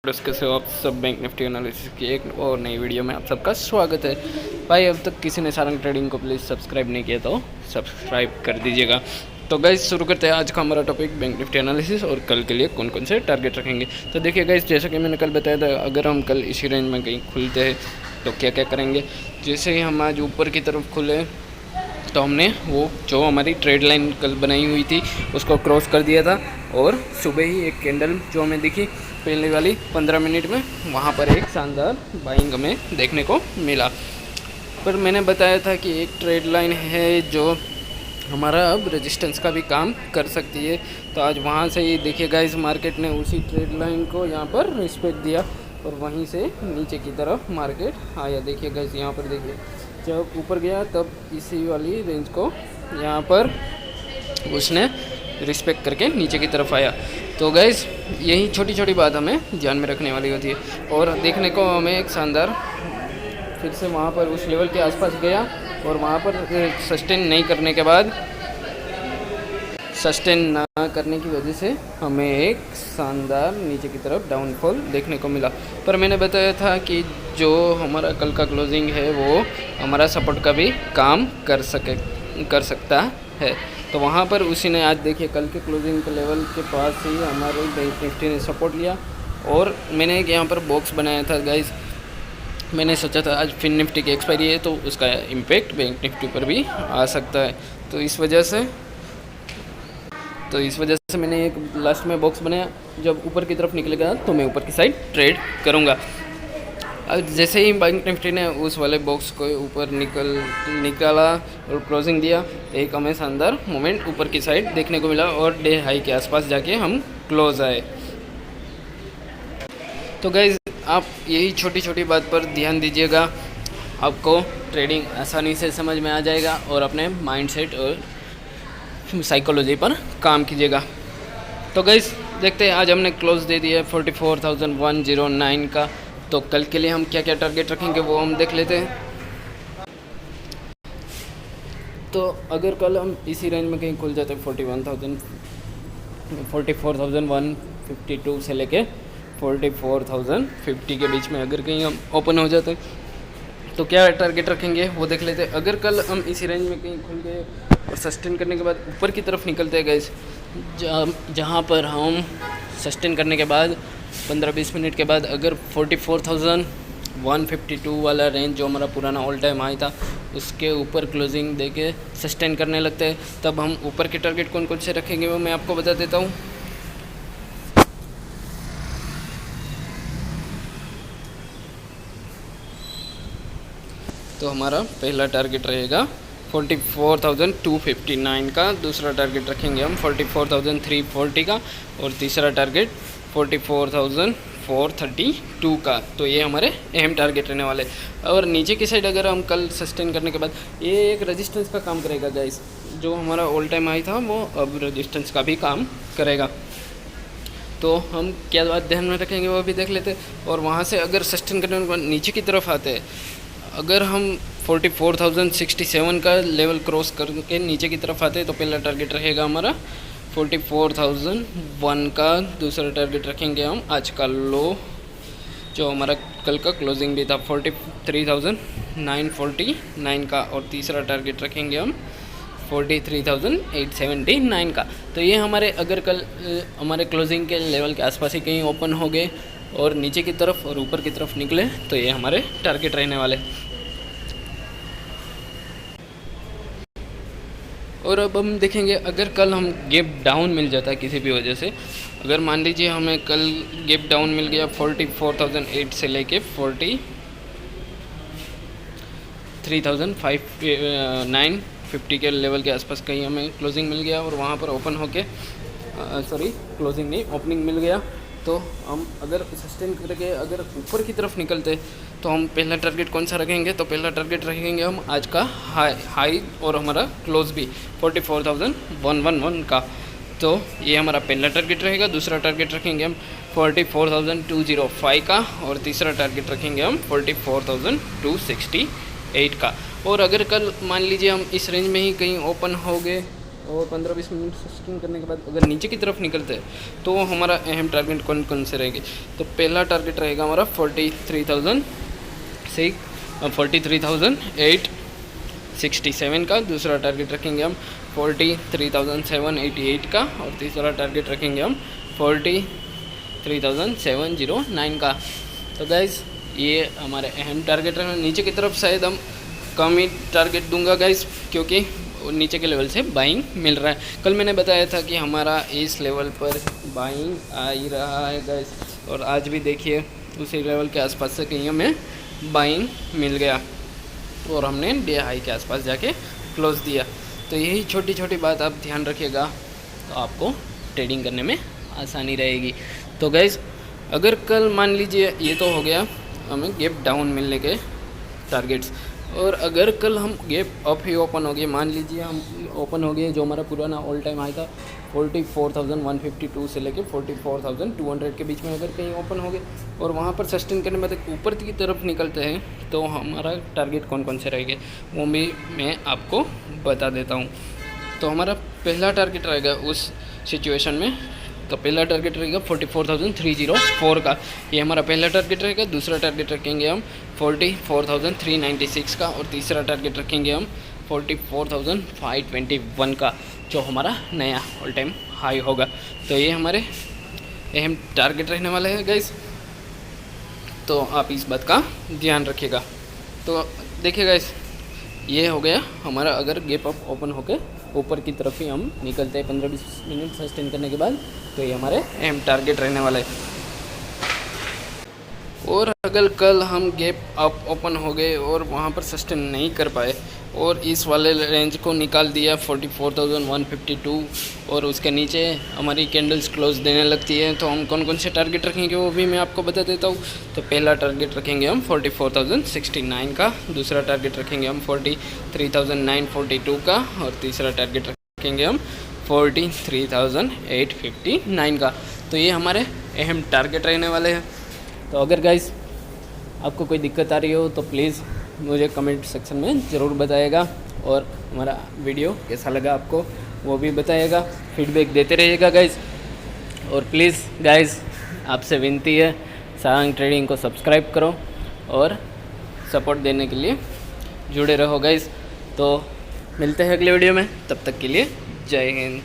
कैसे हो आप सब। बैंक निफ्टी एनालिसिस की एक और नई वीडियो में आप सबका स्वागत है। भाई अब तक किसी ने सारंग ट्रेडिंग को प्लीज़ सब्सक्राइब नहीं किया तो सब्सक्राइब कर दीजिएगा। तो गाइस शुरू करते हैं आज का हमारा टॉपिक बैंक निफ्टी एनालिसिस और कल के लिए कौन कौन से टारगेट रखेंगे। तो देखिए गाइस, जैसा कि मैंने कल बताया था, अगर हम कल इसी रेंज में कहीं खुलते हैं तो क्या क्या करेंगे। जैसे ही हम आज ऊपर की तरफ खुले तो हमने वो जो हमारी ट्रेड लाइन कल बनाई हुई थी उसको क्रॉस कर दिया था, और सुबह ही एक कैंडल जो हमें दिखी पहले वाली 15 मिनट में, वहाँ पर एक शानदार बाइंग हमें देखने को मिला। पर मैंने बताया था कि एक ट्रेड लाइन है जो हमारा अब रेजिस्टेंस का भी काम कर सकती है। तो आज वहाँ से ही देखिएगा इस मार्केट ने उसी ट्रेड लाइन को यहाँ पर रिस्पेक्ट दिया और वहीं से नीचे की तरफ मार्केट आया। देखिएगा इस यहाँ पर देखिए, जब ऊपर गया तब इसी वाली रेंज को यहाँ पर उसने रिस्पेक्ट करके नीचे की तरफ आया। तो गैस यही छोटी छोटी बात हमें ध्यान में रखने वाली होती है। और देखने को हमें एक शानदार फिर से वहाँ पर उस लेवल के आसपास गया और वहाँ पर सस्टेन नहीं करने के बाद, सस्टेन ना करने की वजह से हमें एक शानदार नीचे की तरफ डाउनफॉल देखने को मिला। पर मैंने बताया था कि जो हमारा कल का क्लोजिंग है वो हमारा सपोर्ट का भी काम कर सकता है। तो वहाँ पर उसी ने आज देखिए कल के क्लोजिंग के लेवल के पास ही हमारे बैंक निफ्टी ने सपोर्ट लिया। और मैंने एक यहाँ पर बॉक्स बनाया था गाइस, मैंने सोचा था आज फिन निफ्टी की एक्सपायरी है तो उसका इम्पेक्ट बैंक निफ्टी पर भी आ सकता है। तो इस वजह से मैंने एक लास्ट में बॉक्स बनाया, जब ऊपर की तरफ निकलेगा तो मैं ऊपर की साइड ट्रेड करूँगा। अब जैसे ही बैंक निफ्टी ने उस वाले बॉक्स को ऊपर निकाला और क्लोजिंग दिया तो एक हमें शानदार मोमेंट ऊपर की साइड देखने को मिला और डे हाई के आसपास जाके हम क्लोज आए। तो गाइज आप यही छोटी छोटी बात पर ध्यान दीजिएगा, आपको ट्रेडिंग आसानी से समझ में आ जाएगा और अपने माइंडसेट और साइकोलॉजी पर काम कीजिएगा। तो गाइज देखते हैं, आज हमने क्लोज दे दिया 44,109 का। तो कल के लिए हम क्या क्या टारगेट रखेंगे वो हम देख लेते हैं। तो अगर कल हम इसी रेंज में कहीं खुल जाते 44,152 से लेके 44,050 के बीच में अगर कहीं हम ओपन हो जाते तो क्या टारगेट रखेंगे वो देख लेते हैं। अगर कल हम इसी रेंज में कहीं खुल गए और सस्टेन करने के बाद ऊपर की तरफ निकलते हैं गाइस, जहाँ पर हम सस्टेन करने के बाद 15-20 मिनट के बाद अगर 44,152 वाला रेंज जो हमारा पुराना ऑल टाइम हाई था उसके ऊपर क्लोजिंग देके सस्टेन करने लगते हैं, तब हम ऊपर के टारगेट कौन कौन से रखेंगे वो मैं आपको बता देता हूँ। तो हमारा पहला टारगेट रहेगा 44,259 का, दूसरा टारगेट रखेंगे हम 44,340 का और तीसरा टारगेट 44,432 का। तो ये हमारे अहम टारगेट रहने वाले। और नीचे की साइड अगर हम कल सस्टेन करने के बाद ये एक रेजिस्टेंस का काम करेगा गाइस, जो हमारा ऑल टाइम हाई था वो अब रेजिस्टेंस का भी काम करेगा। तो हम क्या बात ध्यान में रखेंगे वो भी देख लेते हैं। और वहाँ से अगर सस्टेन करने के बाद नीचे की तरफ आते हैं, अगर हम 44,067 का लेवल क्रॉस करके नीचे की तरफ आते हैं तो पहला टारगेट रहेगा हमारा 44,001 का, दूसरा टारगेट रखेंगे हम आज का लो जो हमारा कल का क्लोजिंग भी था 43,949 का, और तीसरा टारगेट रखेंगे हम 43,879 का। तो ये हमारे अगर कल हमारे क्लोजिंग के लेवल के आसपास ही कहीं ओपन हो गए और नीचे की तरफ और ऊपर की तरफ निकले तो ये हमारे टारगेट रहने वाले। और अब हम देखेंगे अगर कल हम गैप डाउन मिल जाता है किसी भी वजह से, अगर मान लीजिए हमें कल गैप डाउन मिल गया 44,008 से लेके 43,950 के लेवल के आसपास कहीं हमें क्लोजिंग मिल गया और वहाँ पर ओपन होके क्लोजिंग नहीं ओपनिंग मिल गया, तो हम अगर सस्टेन करके अगर ऊपर की तरफ निकलते तो हम पहला टारगेट कौन सा रखेंगे। तो पहला टारगेट रखेंगे हम आज का हाई और हमारा क्लोज भी 44,111 का। तो ये हमारा पहला टारगेट रहेगा। दूसरा टारगेट रखेंगे हम 44,205 का और तीसरा टारगेट रखेंगे हम 44,268 का। और अगर कल मान लीजिए हम इस रेंज में ही कहीं ओपन हो गए और 15-20 मिनट सस्टेन करने के बाद अगर नीचे की तरफ निकलते हैं तो हमारा अहम टारगेट कौन कौन से रहेंगे। तो पहला टारगेट रहेगा हमारा 43,867 का, दूसरा टारगेट रखेंगे हम 43,788 का और तीसरा टारगेट रखेंगे हम 43,709 का। तो गाइज़ ये हमारे अहम टारगेट रहेंगे। नीचे की तरफ शायद हम कम ही टारगेट दूंगा गाइज़, क्योंकि नीचे के लेवल से बाइंग मिल रहा है। कल मैंने बताया था कि हमारा इस लेवल पर बाइंग आ ही रहा है गाइज़, और आज भी देखिए उसी लेवल के आसपास से कहीं हमें बाइंग मिल गया और हमने डे हाई के आसपास जाके क्लोज दिया। तो यही छोटी छोटी बात आप ध्यान रखिएगा तो आपको ट्रेडिंग करने में आसानी रहेगी। तो गाइज़ अगर कल मान लीजिए ये तो हो गया हमें गैप डाउन मिलने के टारगेट्स, और अगर कल हम गैप अप ही ओपन हो गए, मान लीजिए हम ओपन हो गए जो हमारा पुराना ऑल टाइम हाई था 44,152 से लेके 44,200 के बीच में अगर कहीं ओपन हो गए और वहाँ पर सस्टेन करने में ऊपर की तरफ निकलते हैं तो हमारा टारगेट कौन कौन से रहेंगे वो भी मैं आपको बता देता हूँ। तो हमारा पहला टारगेट रहेगा उस सिचुएशन में, तो पहला टारगेट रहेगा 44,304 का, ये हमारा पहला टारगेट रहेगा। दूसरा टारगेट रखेंगे हम 44,396 का और तीसरा टारगेट रखेंगे हम 44,521 का, जो हमारा नया ऑल टाइम हाई होगा। तो ये हमारे अहम टारगेट रहने वाले हैं गाइस, तो आप इस बात का ध्यान रखिएगा। तो देखिए गाइस ये हो गया हमारा, अगर गैप अप ओपन होकर ऊपर की तरफ ही हम निकलते हैं 15-20 मिनट सस्टेन करने के बाद, तो ये हमारे अहम टारगेट रहने वाले हैं। और अगर कल हम गैप अप ओपन हो गए और वहाँ पर सस्टेन नहीं कर पाए और इस वाले रेंज को निकाल दिया 44,152 और उसके नीचे हमारी कैंडल्स क्लोज देने लगती है, तो हम कौन कौन से टारगेट रखेंगे वो भी मैं आपको बता देता हूँ। तो पहला टारगेट रखेंगे हम 44,069 का, दूसरा टारगेट रखेंगे हम 43,942 का और तीसरा टारगेट रखेंगे हम 43,859 का। तो ये हमारे अहम टारगेट रहने वाले हैं। तो अगर गाइस आपको कोई दिक्कत आ रही हो तो प्लीज़ मुझे कमेंट सेक्शन में ज़रूर बताइएगा, और हमारा वीडियो कैसा लगा आपको वो भी बताइएगा, फीडबैक देते रहिएगा गाइस। और प्लीज़ गाइस आपसे विनती है सारंग ट्रेडिंग को सब्सक्राइब करो और सपोर्ट देने के लिए जुड़े रहो गाइस। तो मिलते हैं अगले वीडियो में, तब तक के लिए जय हिंद।